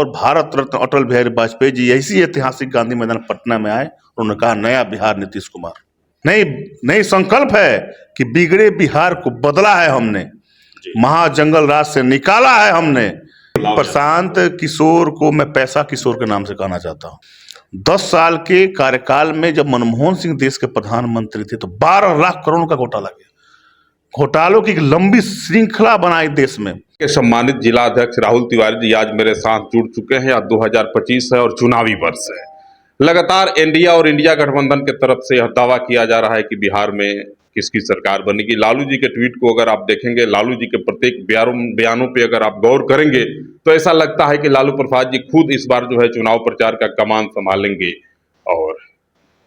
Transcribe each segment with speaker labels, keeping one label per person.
Speaker 1: और भारत रत्न अटल बिहारी वाजपेयी जी ऐसी ऐतिहासिक गांधी मैदान पटना में आए और उन्होंने कहा नया बिहार नीतीश कुमार। नई नई संकल्प है कि बिगड़े बिहार को बदला है हमने, महाजंगल राज से निकाला है हमने। प्रशांत किशोर को मैं पैसा किशोर के नाम से कहना चाहता हूँ। 10 साल के कार्यकाल में जब मनमोहन सिंह देश के प्रधानमंत्री थे तो 12 लाख करोड़ का घोटाला किया। घोटालों की एक लंबी श्रृंखला बनाई देश में।
Speaker 2: सम्मानित जिला अध्यक्ष राहुल तिवारी जी आज मेरे साथ जुड़ चुके हैं। आज 2025 है और चुनावी वर्ष है। लगातार एनडीए और इंडिया गठबंधन के तरफ से यह दावा किया जा रहा है कि बिहार में किसकी सरकार बनेगी। लालू जी के ट्वीट को अगर आप देखेंगे, लालू जी के प्रत्येक बयानों पे अगर आप गौर करेंगे तो ऐसा लगता है कि लालू प्रसाद जी खुद इस बार जो है चुनाव प्रचार का कमान संभालेंगे और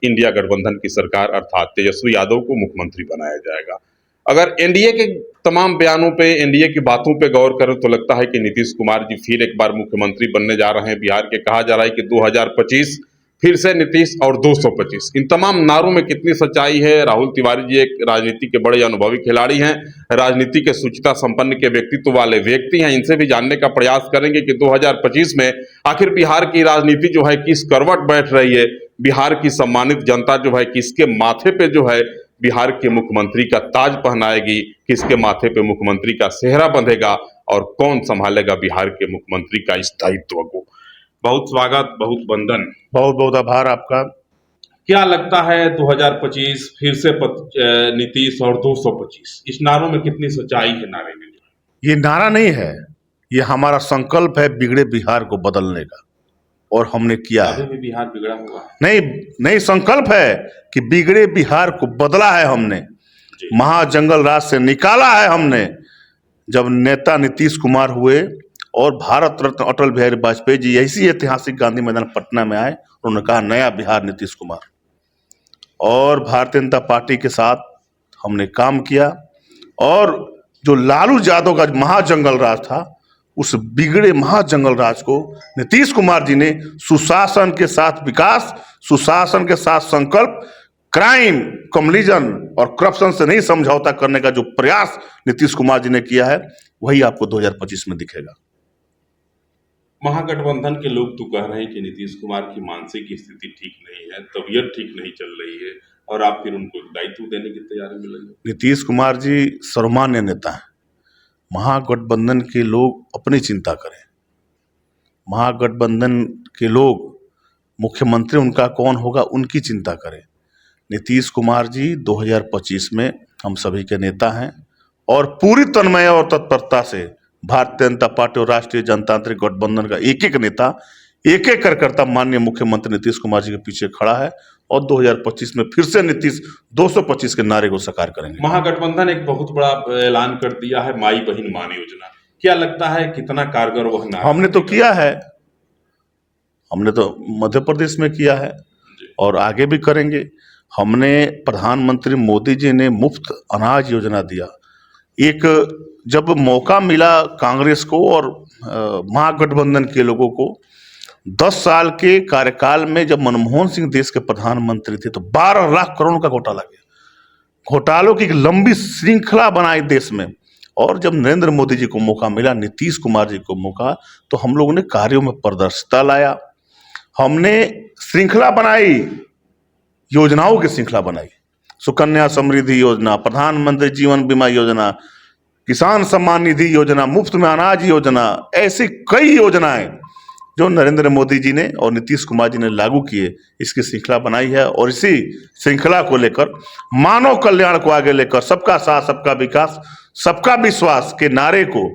Speaker 2: इंडिया गठबंधन की सरकार अर्थात तेजस्वी यादव को मुख्यमंत्री बनाया जाएगा। अगर एनडीए के तमाम बयानों पे, एनडीए की बातों पे गौर करें तो लगता है कि नीतीश कुमार जी फिर एक बार मुख्यमंत्री बनने जा रहे हैं बिहार के। कहा जा रहा है कि 2025 फिर से नीतीश और 225। इन तमाम नारों में कितनी सच्चाई है? राहुल तिवारी जी एक राजनीति के बड़े अनुभवी खिलाड़ी हैं, राजनीति के सुचिता संपन्न के व्यक्तित्व वाले व्यक्ति हैं। इनसे भी जानने का प्रयास करेंगे कि 2025 में आखिर बिहार की राजनीति जो है किस करवट बैठ रही है, बिहार की सम्मानित जनता जो है किसके माथे पे जो है बिहार के मुख्यमंत्री का ताज पहनाएगी, किसके माथे पे मुख्यमंत्री का सेहरा बंधेगा और कौन संभालेगा बिहार के मुख्यमंत्री का इस दायित्व को। बहुत स्वागत, बहुत वंदन,
Speaker 1: बहुत बहुत आभार आपका।
Speaker 2: क्या लगता है 2025 फिर से नीतीश और 225, इस नारों में कितनी सच्चाई है? नारे में
Speaker 1: ये नारा नहीं है, ये हमारा संकल्प है बिगड़े बिहार को बदलने का और हमने किया है।
Speaker 2: अभी भी बिहार बिगड़ा हुआ है।
Speaker 1: नहीं संकल्प है कि बिगड़े बिहार को बदला है हमने, महाजंगल राज से निकाला है हमने। जब नेता नीतीश कुमार हुए और भारत रत्न अटल बिहारी वाजपेयी जी ऐसी ऐतिहासिक गांधी मैदान पटना में आए, उन्होंने कहा नया बिहार नीतीश कुमार। और भारतीय जनता पार्टी के साथ हमने काम किया और जो लालू यादव का महाजंगल राज था, उस बिगड़े महाजंगल राज को नीतीश कुमार जी ने सुशासन के साथ विकास, सुशासन के साथ संकल्प, क्राइम, कम्युनिज्म और करप्शन से नहीं समझौता करने का जो प्रयास नीतीश कुमार जी ने किया है, वही आपको 2025 में दिखेगा।
Speaker 2: महागठबंधन के लोग तो कह रहे हैं कि नीतीश कुमार की मानसिक स्थिति ठीक नहीं है, तबीयत ठीक नहीं चल रही है और आप फिर उनको दायित्व देने की तैयारी में लगे।
Speaker 1: नीतीश कुमार जी सर्वमान्य नेता है। महागठबंधन के लोग अपनी चिंता करें। महागठबंधन के लोग मुख्यमंत्री उनका कौन होगा उनकी चिंता करें। नीतीश कुमार जी 2025 में हम सभी के नेता हैं और पूरी तन्मय और तत्परता से भारतीय जनता पार्टी और राष्ट्रीय जनतांत्रिक गठबंधन का एक एक नेता, एक एक कार्यकर्ता माननीय मुख्यमंत्री नीतीश कुमार जी के पीछे खड़ा है और 2025 में फिर से नीतीश 225 के नारे को साकार करेंगे।
Speaker 2: महागठबंधन एक बहुत बड़ा ऐलान कर दिया है, माई बहन मान योजना। क्या लगता है कितना कारगर वह नारा?
Speaker 1: हमने तो किया है, हमने तो मध्य प्रदेश में किया है और आगे भी करेंगे। हमने प्रधानमंत्री मोदी जी ने मुफ्त अनाज योजना दिया। एक जब मौका मिला कांग्रेस को और महागठबंधन के लोगों को, 10 साल के कार्यकाल में जब मनमोहन सिंह देश के प्रधानमंत्री थे तो 12 लाख करोड़ का घोटाला किया। घोटालों की एक लंबी श्रृंखला बनाई देश में और जब नरेंद्र मोदी जी को मौका मिला, नीतीश कुमार जी को मौका, तो हम लोगों ने कार्यों में पारदर्शिता लाया। हमने श्रृंखला बनाई, योजनाओं की श्रृंखला बनाई। सुकन्या समृद्धि योजना, प्रधानमंत्री जीवन बीमा योजना, किसान सम्मान निधि योजना, मुफ्त में अनाज योजना, ऐसी कई योजनाएं जो नरेंद्र मोदी जी ने और नीतीश कुमार जी ने लागू किए, इसकी श्रृंखला बनाई है। और इसी श्रृंखला को लेकर, मानव कल्याण को आगे लेकर, सबका साथ, सबका विकास, सबका विश्वास के नारे को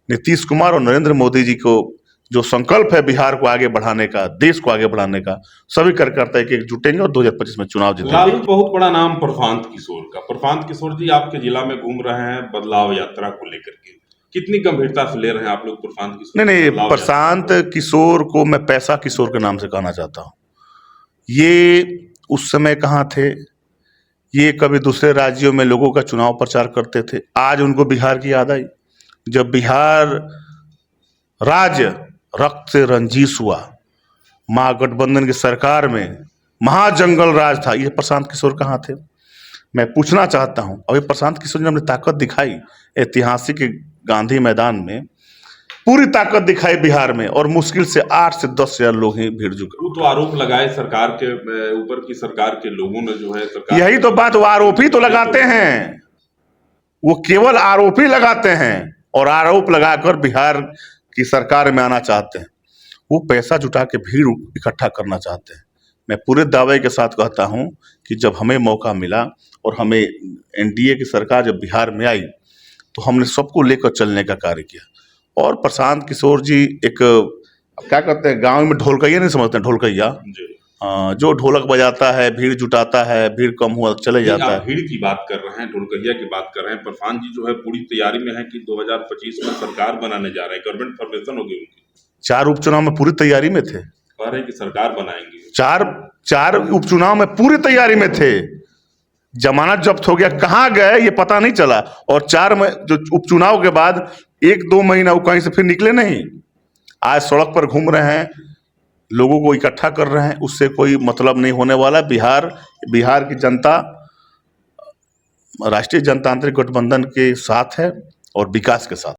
Speaker 1: नीतीश कुमार और नरेंद्र मोदी जी को जो संकल्प है बिहार को आगे बढ़ाने का, देश को आगे बढ़ाने का, सभी कार्यकर्ता एक जुटेंगे और 2025 में चुनाव जीतेंगे।
Speaker 2: लालू बहुत बड़ा नाम प्रशांत किशोर का। प्रशांत किशोर जी आपके जिला में घूम रहे हैं बदलाव यात्रा को लेकर के, कितनी गंभीरता से ले रहे हैं आप लोग प्रशांत किशोर?
Speaker 1: नहीं, प्रशांत किशोर को मैं पैसा किशोर के नाम से कहना चाहता हूँ। ये उस समय कहाँ थे? ये कभी दूसरे राज्यों में लोगों का चुनाव प्रचार करते थे। आज उनको बिहार की याद आई, जब बिहार राज्य रक्त से रंजीश हुआ, महागठबंधन की सरकार में महाजंगल राज था। ये प्रशांत किशोर कहाँ थे? मैं पूछना चाहता हूँ। अभी प्रशांत किशोर ने अपनी ताकत दिखाई ऐतिहासिक गांधी मैदान में। पूरी ताकत दिखाई बिहार में, और मुश्किल से 8 से 10 हजार लोग ही भीड़ जुटे।
Speaker 2: वो तो आरोप लगाए सरकार के ऊपर की सरकार के लोगों ने जो है सरकार
Speaker 1: यही तो बात, वो आरोप ही तो लगाते हैं, वो केवल आरोप ही लगाते हैं और आरोप लगाकर बिहार की सरकार में आना चाहते हैं। वो पैसा जुटा के भीड़ इकट्ठा करना चाहते हैं। मैं पूरे दावे के साथ कहता हूं कि जब हमें मौका मिला और हमें एनडीए की सरकार जब बिहार में आई तो हमने सबको लेकर चलने का कार्य किया। और प्रशांत किशोर जी एक क्या कहते हैं, गांव में ढोलकैया नहीं समझते हैं, ढोलकैया जो ढोलक बजाता है, भीड़ जुटाता है, भीड़ कम हुआ चले जाता है।
Speaker 2: आप भीड़ की बात कर रहे हैं, ढोलकैया की बात कर रहे हैं। प्रशांत जी जो है पूरी तैयारी में है कि 2025 में सरकार बनाने जा रहे हैं, गवर्नमेंट फॉर्मेशन होगी उनकी।
Speaker 1: 4 उपचुनाव में पूरी तैयारी में थे,
Speaker 2: कह रहे हैं कि सरकार बनाएंगे।
Speaker 1: 4 उपचुनाव में पूरी तैयारी में थे। जमानत जब्त हो गया, कहाँ गए ये पता नहीं चला, और 4 में जो उपचुनाव के बाद 1-2 महीना वो कहीं से फिर निकले नहीं। आज सड़क पर घूम रहे हैं, लोगों को इकट्ठा कर रहे हैं, उससे कोई मतलब नहीं होने वाला। बिहार की जनता राष्ट्रीय जनतांत्रिक गठबंधन के साथ है और विकास के साथ।